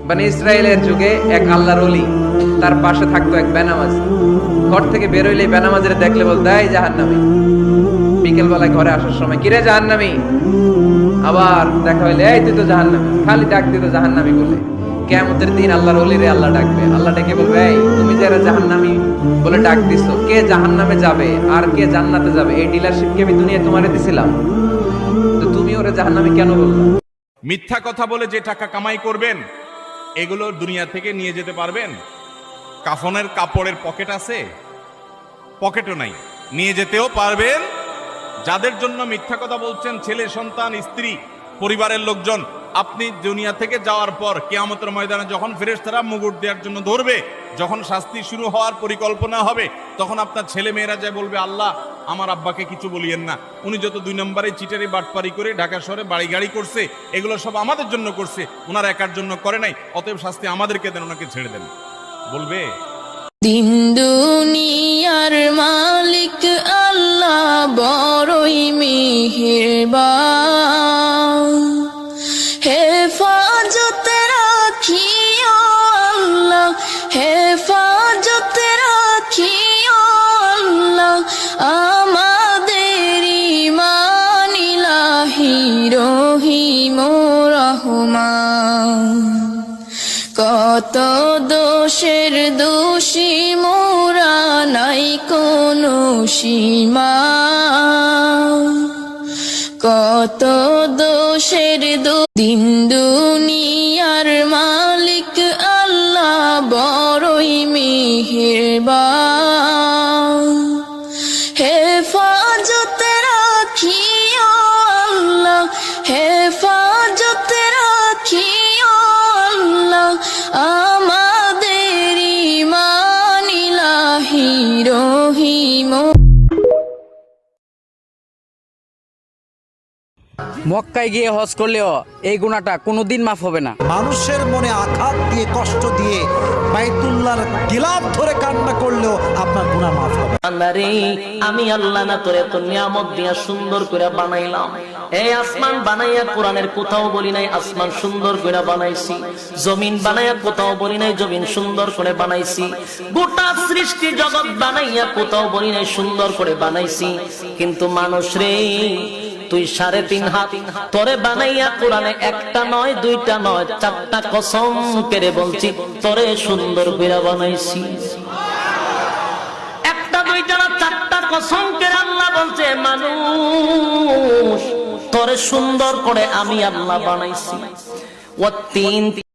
বনি ইসরায়েলের যুগে এক আল্লাহর ওলি, তার পাশে থাকতো এক বেনামাজি। ঘর থেকে বের হইলে বেনামাজির দেখলে বলতো এই জাহান্নামী। বিকেল বেলায় ঘরে আসার সময় কিরে জাহান্নামী, আবার দেখা হইলে এই তুই তো জাহান্নামী, খালি ডাক দিত জাহান্নামী বলে। কিয়ামতের দিন আল্লাহর ওলিরে আল্লাহ ডাকবে, আল্লাহ ডেকে বলবে এই তুমি যারা জাহান্নামী বলে ডাক দিছো, কে জাহান্নামে যাবে আর কে জান্নাতে যাবে এই ডিলারশিপ কি আমি দুনিয়ায় তোমারে দিছিলাম? তো তুমি ওরে জাহান্নামী কেন বললা? মিথ্যা কথা বলে যে টাকা কামাই করবেন এগুলো দুনিয়া থেকে নিয়ে যেতে পারবেন? কাফনের কাপড়ের পকেট আছে? পকেটও নাই, নিয়ে যেতেও পারবেন? যাদের জন্য মিথ্যা কথা বলছেন, ছেলে সন্তান, স্ত্রী, পরিবারের লোকজন, আপনি দুনিয়া থেকে যাওয়ার পর কিয়ামতের ময়দানে যখন ফেরেশতারা মুগুর দেওয়ার জন্য ধরবে, যখন শাস্তি শুরু হওয়ার পরিকল্পনা হবে, তখন আপনার ছেলে মেয়েরা যায় বলবে আল্লাহ আমার আব্বাকে কিছু বলিয়েন না, উনি যত 2 নম্বরে চিটারি বাটপারি করে ঢাকা শহরে বাড়ি গাড়ি করছে এগুলো সব আমাদের জন্য করছে, ওনার একার জন্য করে নাই, অতএব শাস্তি আমাদেরকে দেন, ওনাকে ছেড়ে দেন। বলবে দিন দুনিয়ার মালিক আল্লাহ বড়ই মেহেরবান, হেফাজত রাখিও আল্লাহ, হেফাজত রাখিও আল্লাহ, আমাদের ঈমান ইলাহি রহিম রহমান। কত দোষের দোষী মোরা, নাই কোনো সীমা, কত দোষের দিন দুনিয়ার মালিক আল্লাহ বড়ই মেহেরবান, হেফাজত রাখিও আল্লাহ, হেফাজত রাখিও আল্লাহ, আমাদের ঈমান ইলাহি রহিম। মক্কায় গিয়ে হজ করলেও এই গুনাহটা কোনোদিন মাফ হবে না। মানুষের মনে আঘাত দিয়ে, কষ্ট দিয়ে বাইতুল্লাহর গিলাফ ধরে কান্না করলেও আপনার গুনাহ মাফ হবে। আল্লাহরে আমি আল্লাহ না তোরে তো নিয়ামত দিয়া সুন্দর করে বানাইলাম, এই আসমান বানাইয়া কোরআনের কোথাও বলি নাই আসমান সুন্দর করে বানাইছি, জমিন বানাইয়া কোথাও বলি নাই জমিন সুন্দর করে বানাইছি, গোটা সৃষ্টি জগৎ বানাইয়া কোথাও বলি নাই সুন্দর করে বানাইছি। কিন্তু মানুষ রে তুই 3.5 হাত তোরে বানাইয়া কোরআনে একটা নয়, দুইটা নয়, 4টা কসম করে বলছি তোরে সুন্দর করে বানাইছি। একটা দুইটা না 4টা কসম করে আল্লাহ বলছে মানুষ তোরে সুন্দর করে আমি আল্লাহ বানাইছি।